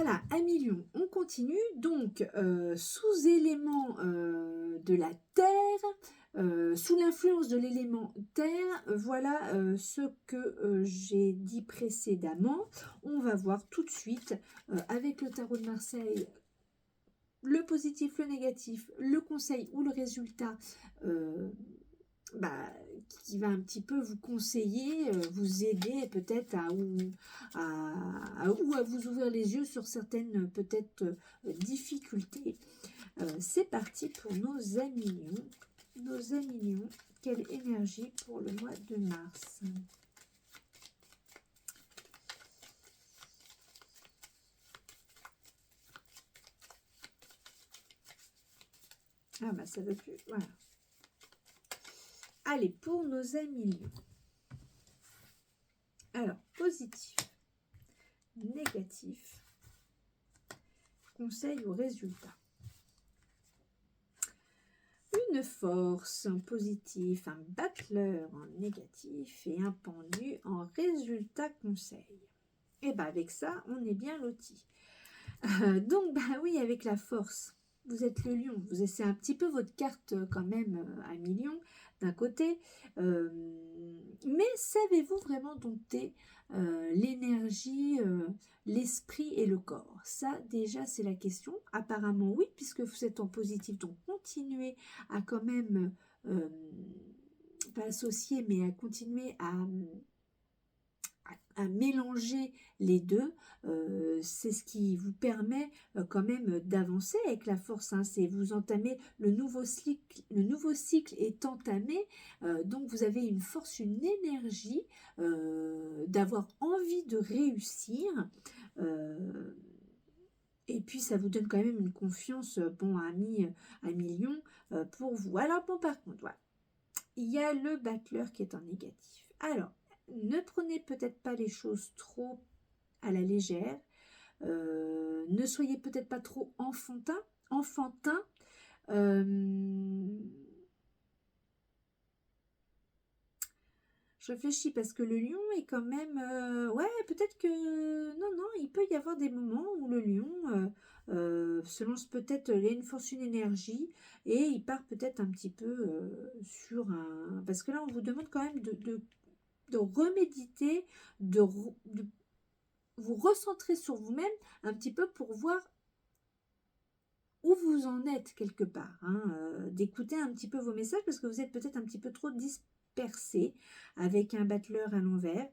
Voilà, Amis Lion, on continue. Donc, sous élément de la terre, sous l'influence de l'élément terre, voilà ce que j'ai dit précédemment. On va voir tout de suite avec le tarot de Marseille le positif, le négatif, le conseil ou le résultat qui va un petit peu vous conseiller, vous aider peut-être ou à vous ouvrir les yeux sur certaines peut-être difficultés. C'est parti pour nos amis lions. Nos amis lions, quelle énergie pour le mois de mars? Ah bah ça veut plus, voilà. Allez, pour nos amis lions. Alors, positif, négatif, conseil ou résultat. Une force en positif, un battleur en négatif et un pendu en résultat conseil. Et bien avec ça, on est bien loti. Donc, bah oui, avec la force, vous êtes le lion. C'est un petit peu votre carte quand même à million d'un côté. Mais savez-vous vraiment dompter l'énergie, l'esprit et le corps? Ça, déjà, c'est la question. Apparemment, oui, puisque vous êtes en positif. Donc, continuez à quand même, pas associer, mais à continuer à mélanger les deux, c'est ce qui vous permet quand même d'avancer avec la force, hein. C'est vous entamez le nouveau cycle est entamé, donc vous avez une force, une énergie d'avoir envie de réussir, et puis ça vous donne quand même une confiance, bon, à million pour vous. Alors bon, par contre, voilà, il y a le battleur qui est en négatif. Alors, ne prenez peut-être pas les choses trop à la légère. Ne soyez peut-être pas trop enfantin. Je réfléchis parce que le lion est quand même... ouais, peut-être que... Non, il peut y avoir des moments où le lion se lance peut-être, il a une force, une énergie, et il part peut-être un petit peu sur un... Parce que là, on vous demande quand même de reméditer, de vous recentrer sur vous-même un petit peu pour voir où vous en êtes quelque part, hein, d'écouter un petit peu vos messages parce que vous êtes peut-être un petit peu trop dispersé avec un battleur à l'envers.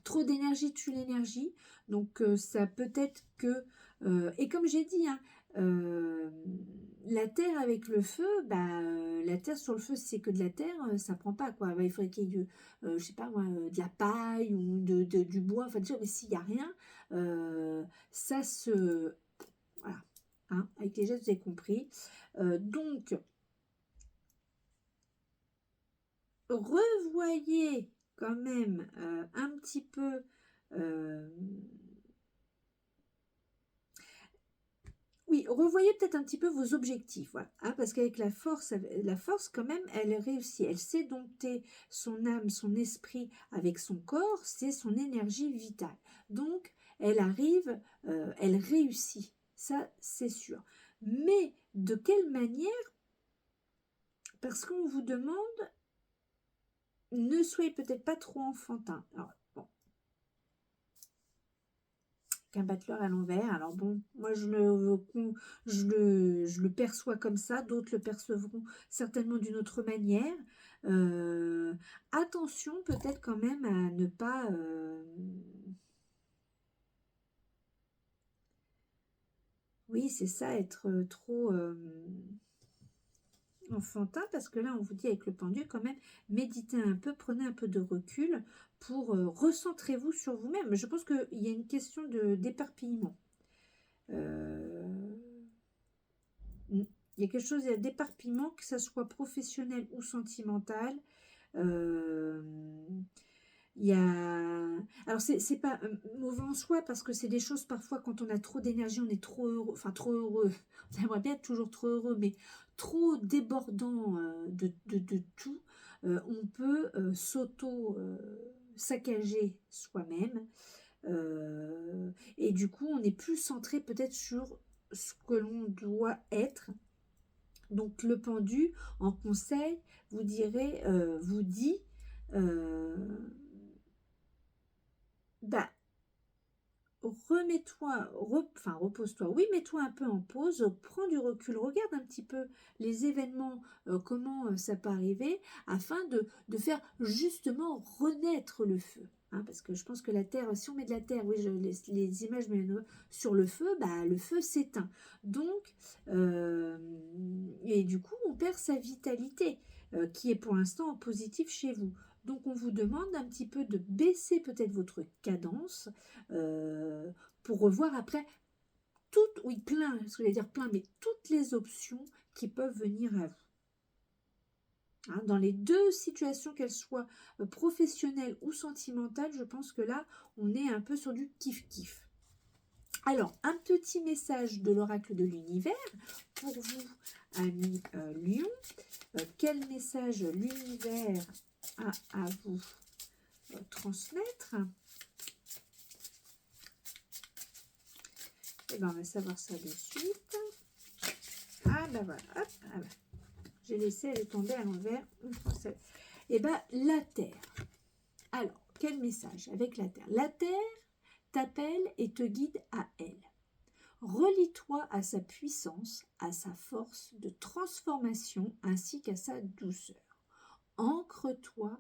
Trop d'énergie tue l'énergie, donc ça peut être que... et comme j'ai dit, hein, la terre avec le feu, la terre sur le feu, si c'est que de la terre, ça prend pas, quoi. Il faudrait qu'il y ait je sais pas moi, de la paille ou du bois, enfin, mais s'il n'y a rien, ça se... Voilà, hein, avec les gestes, vous avez compris. Donc, revoyez quand même un petit peu... oui, revoyez peut-être un petit peu vos objectifs, voilà, hein, parce qu'avec la force quand même, elle réussit, elle sait dompter son âme, son esprit avec son corps, c'est son énergie vitale. Donc, elle arrive, elle réussit, ça c'est sûr. Mais de quelle manière? Parce qu'on vous demande, ne soyez peut-être pas trop enfantin. Alors, bon, qu'un battleur à l'envers. Alors bon, moi je le perçois comme ça, d'autres le percevront certainement d'une autre manière. Attention peut-être quand même à ne pas... oui, c'est ça, être trop enfantin, parce que là on vous dit avec le pendu quand même, méditez un peu, prenez un peu de recul pour recentrez-vous sur vous-même. Je pense qu'il y a une question d'éparpillement. Il y a quelque chose d'éparpillement, que ça soit professionnel ou sentimental. Il y a... Alors, c'est pas mauvais en soi, parce que c'est des choses, parfois, quand on a trop d'énergie, on est trop heureux, enfin, trop heureux. On aimerait bien être toujours trop heureux, mais trop débordant de tout, on peut saccager soi-même. Et du coup, on est plus centré peut-être sur ce que l'on doit être. Donc, le pendu, en conseil, vous dit, bah, repose-toi, oui, mets-toi un peu en pause, prends du recul, regarde un petit peu les événements, comment ça peut arriver, afin de faire justement renaître le feu. Hein, parce que je pense que la terre, si on met de la terre, oui, les images sur le feu, bah, le feu s'éteint. Donc, et du coup, on perd sa vitalité, qui est pour l'instant en positif chez vous. Donc, on vous demande un petit peu de baisser peut-être votre cadence, euh, pour revoir après toutes, oui, plein, ce que je vais dire plein, mais toutes les options qui peuvent venir à vous. Hein, dans les deux situations, qu'elles soient professionnelles ou sentimentales, je pense que là, on est un peu sur du kiff-kiff. Alors, un petit message de l'oracle de l'univers pour vous, amis Lion. Quel message l'univers a à vous transmettre? Et ben, on va savoir ça de suite. Ah ben voilà, hop, ah ben. J'ai laissé, elle est tombée à l'envers. Et ben, la Terre. Alors, quel message avec la Terre? La Terre t'appelle et te guide à elle. Relie-toi à sa puissance, à sa force de transformation ainsi qu'à sa douceur. Ancre-toi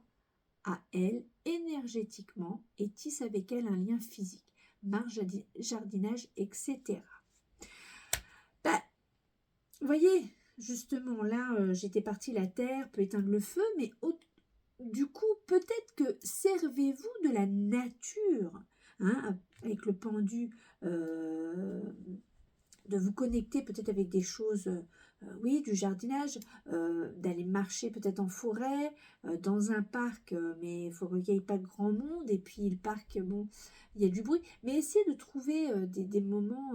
à elle énergétiquement et tisse avec elle un lien physique, marche, jardinage, etc. Ben, vous voyez, justement, là, j'étais partie, la terre peut éteindre le feu, mais du coup, peut-être que servez-vous de la nature, hein, avec le pendu, de vous connecter peut-être avec des choses, oui, du jardinage, d'aller marcher peut-être en forêt, dans un parc, mais il faut qu'il n'y ait pas de grand monde, et puis le parc, bon, il y a du bruit, mais essayez de trouver des moments,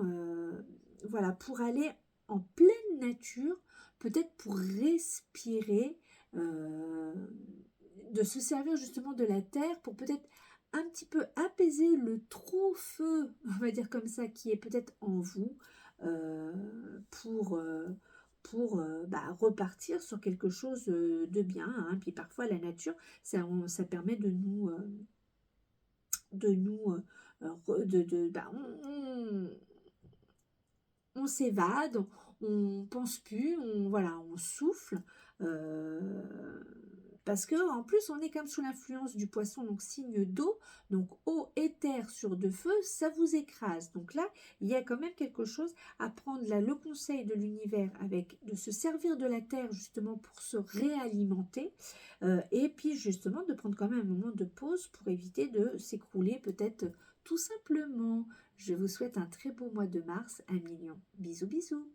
voilà, pour aller en pleine nature, peut-être pour respirer, de se servir justement de la terre pour peut-être un petit peu apaiser le trop feu, on va dire comme ça, qui est peut-être en vous, pour repartir sur quelque chose de bien. Hein. Puis parfois la nature, ça permet on s'évade, on pense plus, on souffle. Parce que en plus on est comme sous l'influence du poisson, donc signe d'eau, donc eau et terre sur de feu, ça vous écrase. Donc là, il y a quand même quelque chose à prendre là, le conseil de l'univers avec de se servir de la terre justement pour se réalimenter, et puis justement de prendre quand même un moment de pause pour éviter de s'écrouler peut-être tout simplement. Je vous souhaite un très beau mois de mars, 1 million. Bisous bisous.